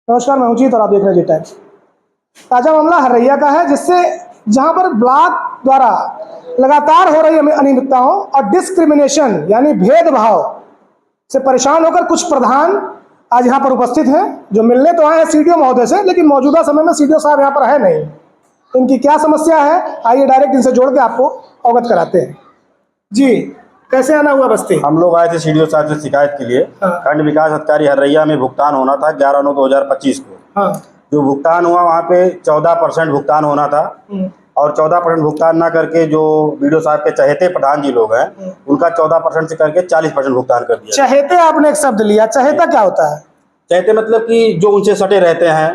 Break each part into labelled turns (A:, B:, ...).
A: नमस्कार, मैं उचित और आप देख रहे हैं जी टाइम्स। ताजा मामला हर्रैया का है, जिससे जहां पर ब्लॉक द्वारा लगातार हो रही अनियमितताओं और डिस्क्रिमिनेशन यानी भेदभाव से परेशान होकर कुछ प्रधान आज यहां पर उपस्थित हैं, जो मिलने तो आए हैं सीडीओ महोदय से, लेकिन मौजूदा समय में सीडीओ साहब यहां पर है नहीं। इनकी क्या समस्या है, आइए डायरेक्ट इनसे जोड़ के आपको अवगत कराते हैं। जी, कैसे आना हुआ बस्ती?
B: हम लोग आए थे सीडीओ साहब से शिकायत के लिए। खंड विकास अधिकारी हर्रैया में भुगतान होना था 11/9/2025 को। जो भुगतान हुआ वहाँ पे 14% भुगतान होना था और 14% भुगतान ना करके जो वीडियो साहब के चहेते प्रधान जी लोग हैं उनका 14% से करके 40% भुगतान कर दिया।
A: चहेते आपने एक शब्द लिया, चहेता क्या होता है?
B: चहेते मतलब कि जो उनसे सटे रहते हैं,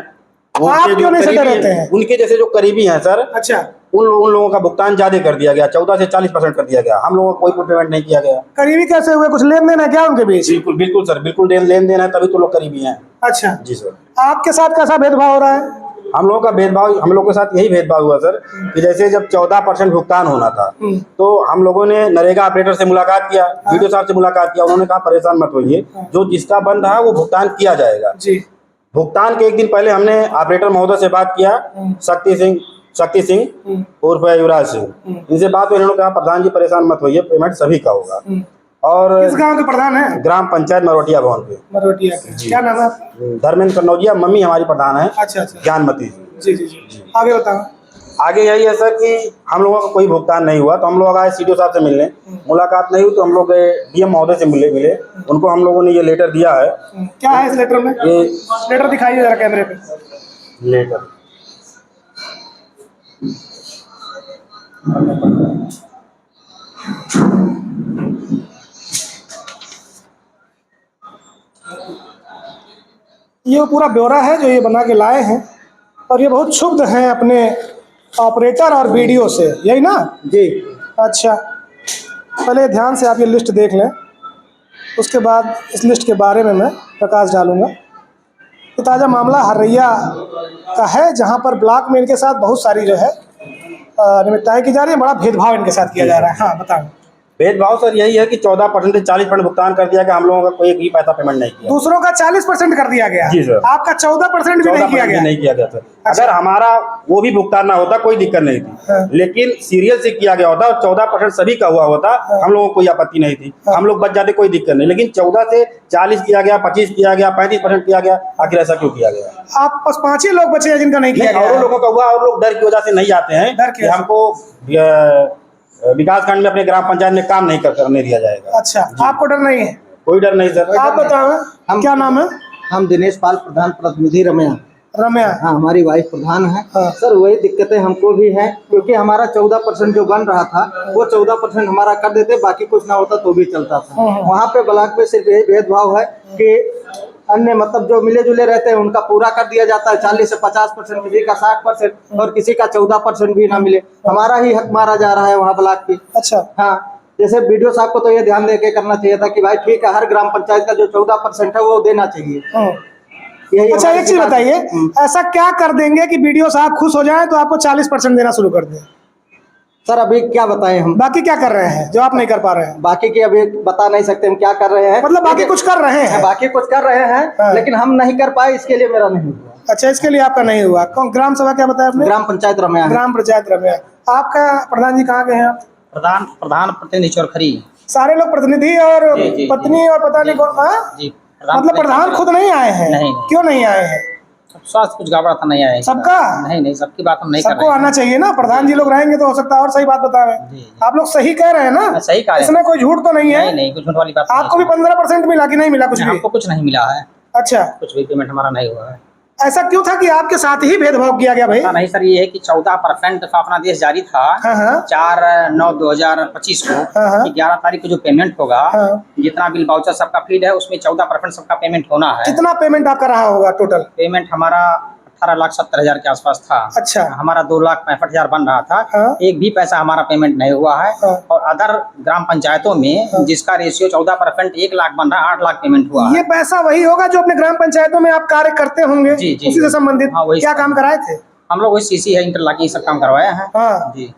A: आप क्यों नहीं सटे रहते हैं?
B: उनके जैसे जो करीबी हैं सर,
A: अच्छा,
B: उन लोगों का भुगतान ज्यादा कर दिया गया, 14 से 40% कर दिया गया। हम लोगों को कोई पेमेंट नहीं किया गया।
A: करीबी कैसे हुए? कुछ लेन देन है क्या उनके बीच?
B: बिल्कुल बिल्कुल सर, बिल्कुल लेन देन है, तभी तो लोग करीबी हैं।
A: अच्छा
B: जी सर।
A: आपके साथ कैसा भेदभाव हो रहा है?
B: हम लोगों का भेदभाव, हम लोगों के साथ यही भेदभाव हुआ सर कि जैसे जब 14% भुगतान होना था तो हम लोगों ने नरेगा ऑपरेटर से मुलाकात किया, वीडियो साहब से मुलाकात किया। उन्होंने कहा परेशान मत होइए, जो जिसका बंद रहा वो भुगतान किया जाएगा।
A: जी।
B: भुगतान के एक दिन पहले हमने ऑपरेटर महोदय से बात किया, शक्ति सिंह उर्फ युवराज सिंह, इनसे बात हुई। इन्होंने कहा प्रधान जी परेशान मत होइए, पेमेंट सभी का होगा। और
A: किस गांव के प्रधान है?
B: ग्राम पंचायत मरोटिया भवन पे।
A: मरोटिया के। क्या नाम है?
B: धर्मेंद्र कन्नौजिया, मम्मी हमारी प्रधान है।
A: अच्छा अच्छा,
B: ज्ञानमती
A: जी जी जी। आगे बताओ।
B: आगे यही है सर कि हम लोगों का कोई भुगतान नहीं हुआ, तो हम लोग आए सीडीओ साहब से मिलने। मुलाकात नहीं हुई तो हम लोग डीएम महोदय से मिले। उनको हम लोगों ने ये लेटर दिया है।
A: क्या है इस लेटर में?
B: ये
A: लेटर दिखाइए जरा कैमरे पे।
B: लेटर
A: ये पूरा ब्यौरा है जो ये बना के लाए हैं, और ये बहुत क्षुब्ध हैं अपने ऑपरेटर और वीडियो से, यही ना?
B: जी।
A: अच्छा, पहले ध्यान से आप ये लिस्ट देख लें, उसके बाद इस लिस्ट के बारे में मैं प्रकाश डालूंगा। तो ताज़ा मामला हर्रैया का है, जहाँ पर ब्लॉक में इनके साथ बहुत सारी जो है अनियमितताएं की जा रही है, बड़ा भेदभाव इनके साथ किया जा रहा है। हाँ बताओ।
B: भेदभाव सर यही है कि 14% से 40% भुगतान कर दिया गया। हम लोगों का कोई भी पैसा पेमेंट नहीं किया।
A: दूसरों का 40% कर दिया गया।
B: जी सर।
A: आपका 14% भी नहीं किया गया?
B: नहीं किया गया सर।
A: अच्छा।
B: अगर हमारा वो भी भुगतान ना होता कोई दिक्कत नहीं थी।
A: हाँ।
B: लेकिन सीरियल से किया गया होता और 14% सभी का हुआ होता।
A: हाँ।
B: हम लोगों को कोई आपत्ति नहीं थी।
A: हाँ।
B: हम लोग बच जाते, कोई दिक्कत नहीं। लेकिन 14 से 40 किया गया, 25 किया गया, 35% किया गया। आखिर ऐसा क्यों किया गया?
A: आप बस 5 ही लोग बचे हैं जिनका नहीं किया गया?
B: और लोगों का हुआ, और लोग डर की वजह से नहीं आते हैं।
A: डर की वजह से।
B: हमको विकास खंड में अपने ग्राम पंचायत में काम नहीं करने दिया जाएगा।
A: अच्छा, आपको डर नहीं है?
B: कोई डर नहीं सर।
A: आप बताओ, हम क्या नाम है?
C: हम दिनेश पाल, प्रधान प्रतिनिधि रम्या।
A: हाँ,
C: हमारी वाइफ प्रधान है।
A: हाँ।
C: सर वही दिक्कतें हमको भी हैं, क्योंकि हमारा 14% जो बन रहा था वो 14% हमारा कर देते, बाकी कुछ ना होता तो भी चलता था। वहाँ पे ब्लॉक में सिर्फ यही भेदभाव है कि अन्य मतलब जो मिले जुले रहते हैं उनका पूरा कर दिया जाता है, 40 से 50%, किसी का 60% और किसी का 14% भी ना मिले। हमारा ही हक मारा जा रहा है वहाँ ब्लॉक पे।
A: अच्छा।
C: हाँ, जैसे वीडियो साहब को तो ये ध्यान देके करना चाहिए था कि भाई ठीक है, हर ग्राम पंचायत का जो 14% है वो देना चाहिए।
A: अच्छा, एक चीज बताइए, ऐसा क्या कर देंगे कि वीडियो साहब खुश हो जाएं तो आपको 40% देना शुरू कर दें?
C: सर अभी क्या बताएं हम?
A: बाकी क्या कर रहे हैं जो आप नहीं कर पा रहे हैं?
C: बाकी की अभी बता नहीं सकते हम क्या कर रहे हैं।
A: मतलब बाकी कुछ कर रहे हैं?
C: बाकी कुछ कर रहे हैं, लेकिन हम नहीं कर पाए, इसके लिए मेरा नहीं हुआ।
A: अच्छा, इसके लिए आपका नहीं हुआ। कौन ग्राम सभा क्या बताया आपने?
C: ग्राम पंचायत रम्या।
A: ग्राम पंचायत रम्या। आपका प्रधान जी कहाँ गए हैं आप?
D: प्रधान प्रतिनिधि चोरखरी।
A: सारे लोग प्रतिनिधि और
D: जी,
A: पत्नी और पता नहीं कौन?
D: जी,
A: मतलब प्रधान खुद नहीं आए हैं?
D: नहीं।
A: क्यों नहीं आए हैं?
D: स्वास्थ्य कुछ गड़बड़ था, नहीं आए।
A: सबका?
D: नहीं, सबकी बात हम नहीं कर रहे हैं।
A: सबको आना चाहिए ना, प्रधान जी लोग रहेंगे तो हो सकता है और सही बात बतावे। आप लोग सही कह रहे हैं ना?
D: सही कह रहे हैं।
A: इसमें कोई झूठ तो नहीं है?
D: नहीं, कुछ झूठ वाली बात
A: आपको भी 15% मिला कि नहीं मिला कुछ भी?
D: हमको कुछ नहीं मिला है।
A: अच्छा,
D: कुछ भी पेमेंट हमारा नहीं हुआ है।
A: ऐसा क्यों था कि आपके साथ ही भेदभाव किया गया भाई?
D: नहीं सर, ये है कि 14% का अपना देश जारी था 4/9/2025 को। 11 तारीख को जो पेमेंट होगा, जितना बिल वाउचर सबका फीड है उसमें 14% सबका पेमेंट होना है।
A: कितना पेमेंट आपका रहा होगा टोटल?
D: पेमेंट हमारा 18,70,000 के आसपास था।
A: अच्छा।
D: हमारा 2,65,000 बन रहा था। एक भी पैसा हमारा पेमेंट नहीं हुआ है। और अदर ग्राम पंचायतों में जिसका रेशियो 14% 1 लाख बन रहा है, 8 लाख पेमेंट हुआ है।
A: ये पैसा वही होगा जो अपने ग्राम पंचायतों में आप कार्य करते होंगे?
D: जी,
A: उसी से संबंधित?
D: हाँ, वही।
A: क्या काम कराए थे?
D: हम लोग वही सीसी है, इंटरलॉकिंग सब काम करवाए हैं।
A: हाँ
D: जी।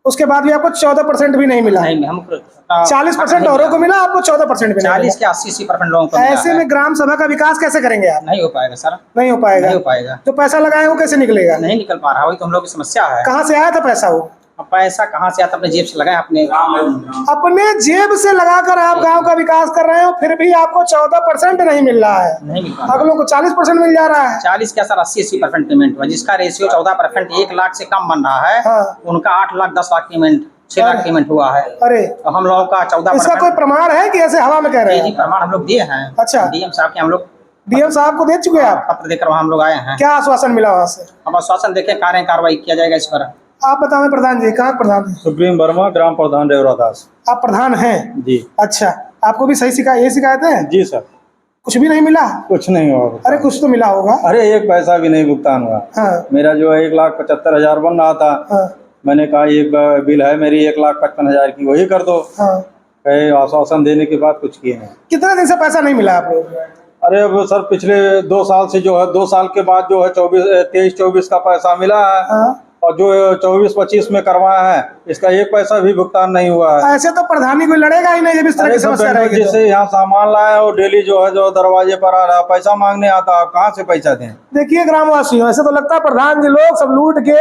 A: उसके बाद भी आपको 14% भी नहीं मिला।
D: नहीं, हमको
A: 40% औरों को मिला, आपको 14% भी नहीं
D: 40 के 80% लोगों को
A: मिला।
D: मिला
A: ऐसे
D: है।
A: में ग्राम सभा का विकास कैसे करेंगे आप?
D: नहीं हो पाएगा सर,
A: नहीं हो पाएगा।
D: नहीं हो पाएगा।
A: जो पैसा लगाए वो कैसे निकलेगा?
D: नहीं निकल पा रहा, वही तो हम लोग की समस्या है।
A: कहाँ से आया था पैसा वो?
D: अब पैसा कहाँ से आता, अपने जेब से लगाए अपने।
A: अपने जेब से लगाकर आप गांव का विकास कर रहे हो, फिर भी आपको 14% नहीं मिल रहा है।
D: नहीं मिल पा रहा।
A: अगलों को 40% मिल जा रहा है।
D: 40 क्या सर, 80% पेमेंट हुआ, जिसका रेशियो 14% 1 लाख से कम बन रहा है।
A: हाँ।
D: उनका 8 लाख 10 लाख पेमेंट, 6 लाख पेमेंट हुआ है।
A: अरे
D: तो हम लोगों का 14%।
A: इसका कोई प्रमाण है कि ऐसे हवा में कह रहे
D: जी
A: हैं?
D: प्रमाण हम लोग दिए हैं।
A: अच्छा।
D: डीएम साहब के हम लोग
A: डीएम साहब को दे चुके हैं आप?
D: पत्र देकर वहाँ हम लोग आए हैं।
A: क्या आश्वासन मिला वहाँ से?
D: अब आश्वासन देखे कार्रवाई किया जाएगा इस पर।
A: आप बताएं प्रधान जी, कहाँ प्रधान हैं?
E: सुप्रीम वर्मा, ग्राम प्रधान रेवरादास।
A: आप प्रधान हैं?
E: जी।
A: अच्छा, आपको भी सही ये शिकायत है?
E: जी सर।
A: कुछ भी नहीं मिला?
E: कुछ नहीं हुआ।
A: अरे कुछ तो मिला होगा।
E: अरे एक पैसा भी नहीं भुगतान हुआ।
A: हाँ।
E: मेरा जो है 1,75,000 बन रहा था।
A: हाँ।
E: मैंने कहा एक बिल है मेरी 1,55,000 की, वही कर दो।
A: हाँ।
E: कहे आश्वासन देने के बाद कुछ किए नहीं।
A: कितने दिन से पैसा नहीं मिला आप लोग?
E: अरे अब सर पिछले 2 साल से जो है, 2 साल के बाद जो है 23-24 का पैसा मिला है।
A: हाँ।
E: और जो 24-25 में करवाया है, इसका एक पैसा भी भुगतान नहीं हुआ है।
A: ऐसे तो प्रधानी कोई लड़ेगा ही नहीं जब इस तरह की समस्या रहेगी।
E: जैसे यहाँ सामान लाए और डेली जो है जो दरवाजे पर आ रहा पैसा मांगने आता, आप कहाँ से पैसा दें?
A: देखिए ग्रामवासियों, ऐसे तो लगता है प्रधान जी लोग सब लूट के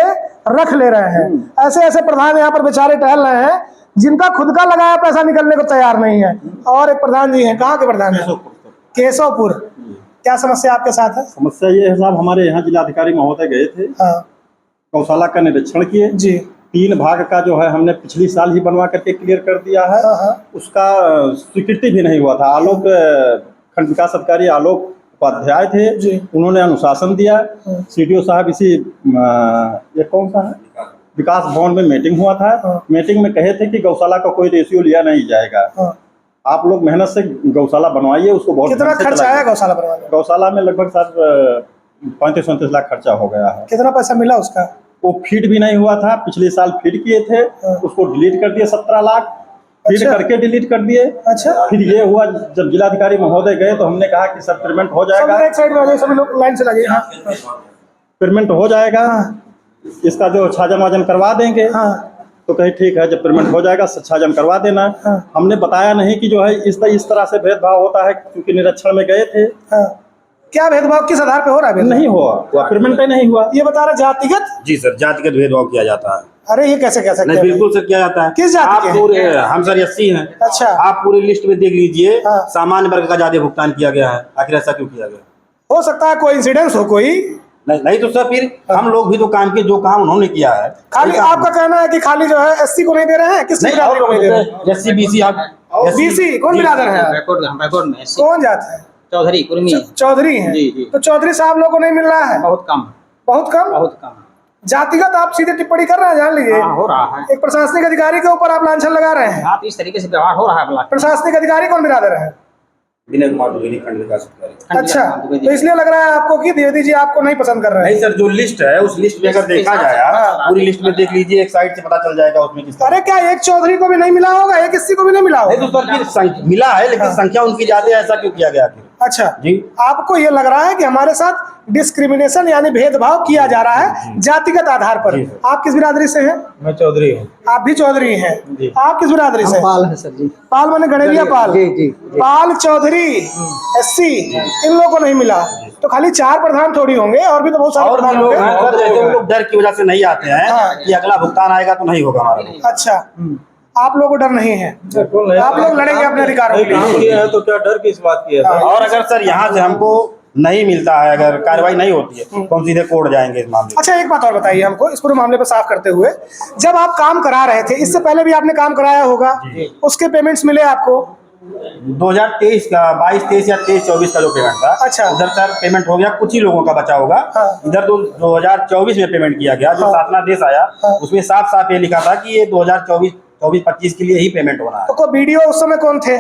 A: रख ले रहे हैं। ऐसे ऐसे प्रधान यहाँ पर बेचारे टहल रहे हैं जिनका खुद का लगाया पैसा निकलने को तैयार नहीं है। और एक प्रधान जी हैं, कहाँ के प्रधान है? केशवपुर। क्या समस्या आपके साथ है?
F: समस्या ये है साहब, हमारे यहाँ जिलाधिकारी महोदय गए थे,
A: हाँ।
F: गौशाला का निरीक्षण किए
A: जी।
F: 3 भाग का जो है हमने पिछली साल ही बनवा करके क्लियर कर दिया है।
A: हाँ, हाँ।
F: उसका स्वीकृति भी नहीं हुआ था। आलोक खंड विकास अधिकारी आलोक उपाध्याय थे,
A: जी।
F: उन्होंने अनुशासन दिया। सीडीओ साहब इसी ये कौन सा है, विकास भवन में मीटिंग हुआ था।
A: हाँ।
F: मीटिंग में कहे थे कि गौशाला का कोई रेशियो लिया नहीं जाएगा।
A: हाँ।
F: आप लोग मेहनत से गौशाला बनवाइए, उसको बहुत
A: कितना
F: ढंग से
A: खर्च
F: चलाइए।
A: आया गौशाला बनवाने में?
F: गौशाला में लगभग सर 35-37 लाख खर्चा हो गया है।
A: कितना पैसा मिला उसका?
F: वो फीड भी नहीं हुआ था, पिछले साल फीड किए थे, उसको डिलीट कर दिए 17 लाख, फीड
A: अच्छा।
F: करके डिलीट कर दिए।
A: अच्छा।
F: फिर ये हुआ जब जिलाधिकारी महोदय गए तो हमने कहा कि सर पेमेंट हो जाएगा,
A: सब एक साइड में आ जाइए, सभी लोग लाइन से लगे। हाँ।
F: पेमेंट हो जाएगा, इसका जो छाजन वाजन करवा देंगे।
A: हाँ।
F: तो कहे ठीक है, जब पेमेंट हो जाएगा छाजन करवा देना।
A: हाँ।
F: हमने बताया नहीं कि जो है इस तरह से भेदभाव होता है, क्योंकि निरीक्षण में गए थे।
A: हाँ। क्या भेदभाव किस आधार पे हो रहा है?
F: नहीं हुआ, पेमेंट ही नहीं हुआ।
A: ये बता रहे जातिगत?
B: जी सर, जातिगत भेदभाव किया जाता है।
A: अरे ये कैसे कह सकते
B: नहीं,
A: हैं?
B: बिल्कुल सर किया जाता है।
A: किस जाति
B: आप
A: के हैं?
B: पूरे, हम सर एससी हैं।
A: अच्छा।
B: आप पूरी लिस्ट में देख लीजिए,
A: हाँ।
B: सामान्य वर्ग का ज्यादा भुगतान किया गया है। आखिर ऐसा क्यों किया गया?
A: हो सकता है कोई इंसिडेंस हो कोई।
B: नहीं तो सर फिर हम लोग भी तो काम के जो काम उन्होंने किया है।
A: खाली आपका कहना है कि खाली जो है एससी को नहीं दे रहे हैं, किस बिरादरी को नहीं दे रहे हैं?
B: एससी बीसी आप
A: बीसी कौन बिरादर है?
D: बैकवर्ड में
A: कौन जात है?
D: चौधरी कुर्मी।
A: चौधरी हैं।
D: जी, जी।
A: तो चौधरी साहब लोगों को नहीं मिल रहा है?
D: बहुत कम।
A: बहुत कम?
D: बहुत कम।
A: जातिगत आप सीधे टिप्पणी कर रहे हैं, जान लीजिए।
D: हाँ, हो रहा है।
A: एक प्रशासनिक अधिकारी के ऊपर आप लांछन लगा रहे हैं।
D: आप इस तरीके से व्यवहार हो रहा है ब्लॉक।
A: प्रशासनिक अधिकारी कौन बिरादर है?
B: विनय कुमार द्विवेदी, खंड विकास अधिकारी।
A: अच्छा, तो इसलिए लग रहा है आपको कि द्विवेदी जी आपको नहीं पसंद कर रहे हैं?
B: नहीं सर, जो लिस्ट है उस लिस्ट में अगर देखा जाए, पूरी लिस्ट में देख लीजिए, एक साइड से पता चल जाएगा उसमें किस।
A: अरे क्या एक चौधरी को भी नहीं मिला होगा, एक एससी को भी नहीं मिला
B: नहीं
A: होगा?
B: तो सर फिर मिला है, लेकिन संख्या उनकी ज्यादा है, ऐसा क्यों किया गया?
A: अच्छा
B: जी।
A: आपको ये लग रहा है कि हमारे साथ डिस्क्रिमिनेशन यानी भेदभाव किया जा रहा है जातिगत आधार पर। आप किस बिरादरी से हैं?
E: मैं चौधरी हूँ।
A: आप भी चौधरी हैं।
E: जी।
A: आप किस बिरादरी से?
C: पाल है सर जी।
A: पाल माने गणेरिया पाल?
C: जी, जी।
A: पाल चौधरी एससी, इन लोगों को नहीं मिला। तो खाली 4 प्रधान थोड़ी होंगे, और भी तो बहुत सारे
B: और भी
A: प्रधान
B: लोग
A: होंगे।
B: हैं सर, जैसे वो लोग डर की वजह से नहीं आते हैं
A: हाँ।
B: कि अगला भुगतान आएगा तो नहीं होगा हमारा।
A: अच्छा, आप लोगों को डर नहीं है? आप लोग लड़ेंगे अपने अधिकारों के
E: काम
A: लिए।
E: किया है तो क्या डर किस बात की है?
B: और अगर सर यहाँ से हमको नहीं मिलता है, अगर कार्रवाई नहीं होती है तो हम सीधे कोर्ट जाएंगे इस मामले में।
A: अच्छा, एक बात और बताइए हमको इस पूरे मामले पर साफ करते हुए, जब आप काम करा रहे थे, इससे पहले भी आपने काम कराया होगा, उसके पेमेंट्स मिले आपको?
B: 2023 का 22-23 या 23-24 का जो पेमेंट था,
A: अच्छा।
B: उधर सर पेमेंट हो गया, कुछ ही लोगों का बचा होगा।
A: हाँ।
B: इधर तो 2024 में पेमेंट किया गया, जो शासनादेश आया उसमें साफ साफ ये लिखा था कि ये 2024-25 के लिए ही पेमेंट होना है।
A: तो को वीडियो उस समय कौन थे?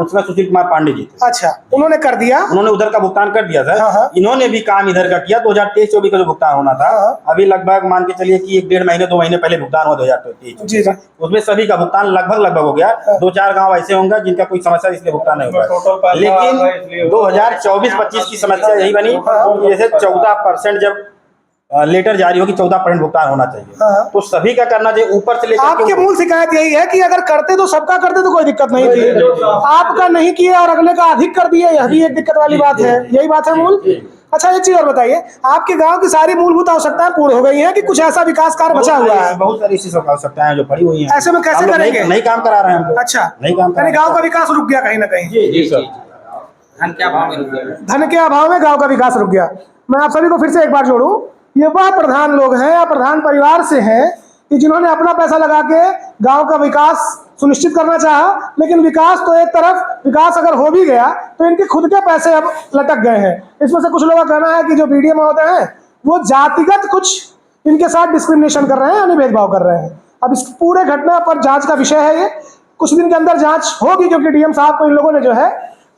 B: उसमें सुशील कुमार पांडे जी थे।
A: अच्छा, उन्होंने कर दिया?
B: उन्होंने उधर का भुगतान कर दिया
A: हाँ, हाँ।
B: सर। इन्होंने भी काम इधर का किया। 2023-24 का जो भुगतान होना था,
A: हाँ।
B: अभी लगभग मान के चलिए कि 1-1.5 महीने 2 महीने पहले भुगतान हुआ 2023।
A: जी जी।
B: उसमें सभी का भुगतान लगभग हो गया। 2-4 गांव ऐसे होंगे जिनका कोई समस्या इसलिए भुगतान नहीं हुआ। लेकिन 2024-25 की समस्या यही बनी कि जैसे 14% जब लेटर जारी हो कि 14% भुगतान होना चाहिए।
A: हाँ।
B: तो सभी का करना चाहिए, ऊपर से लेकर
A: आपकी मूल शिकायत यही है कि अगर करते तो सबका करते तो कोई दिक्कत नहीं थी, आपका नहीं किए और अगले का अधिक कर दिए, यह भी एक दिक्कत वाली बात है। यही बात है मूल। अच्छा एक चीज और बताइए, आपके गांव की सारी मूलभूत आवश्यकताएं पूर्ण हो गई हैं कि कुछ ऐसा विकास कार्य बचा हुआ है?
B: बहुत सारी ऐसी आवश्यकताएं हैं जो पड़ी हुई हैं।
A: ऐसे में कैसे
B: हम लोग
A: करेंगे?
B: नहीं काम करा रहे हैं हम लोग।
A: अच्छा,
B: नहीं काम करा
A: यानी
B: रहे हैं।
A: गांव का विकास रुक गया कहीं ना कहीं।
D: जी सर। धन के अभाव में रुक गया।
A: धन के अभाव में गांव का विकास रुक गया। मैं आप सभी को फिर से एक बार जोड़ूं, ये वह प्रधान लोग हैं या प्रधान परिवार से हैं कि जिन्होंने अपना पैसा लगा के गांव का विकास सुनिश्चित करना चाहा, लेकिन विकास तो एक तरफ, विकास अगर हो भी गया तो इनके खुद के पैसे अब लटक गए हैं। इसमें से कुछ लोगों का कहना है कि जो बीडीएम होते हैं वो जातिगत कुछ इनके साथ डिस्क्रिमिनेशन कर रहे हैं, यानी भेदभाव कर रहे हैं। अब इस पूरे घटना पर जांच का विषय है, ये कुछ दिन के अंदर जांच होगी, क्योंकि डीएम साहब को इन लोगों ने जो है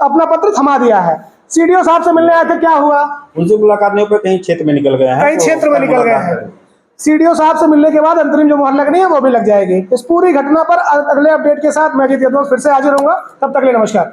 A: अपना पत्र थमा दिया है। सीडीओ साहब से मिलने आए थे, क्या हुआ?
B: उनसे मुलाकात नहीं हो पाई, कहीं क्षेत्र में निकल गए हैं,
A: कई क्षेत्र में निकल गए हैं। सीडीओ साहब से मिलने के बाद अंतरिम जो मुहर लगनी है वो भी लग जाएगी। इस पूरी घटना पर अगले अपडेट के साथ मैं अजीत यादव फिर से हाजिर रहूंगा। तब तक के लिए नमस्कार।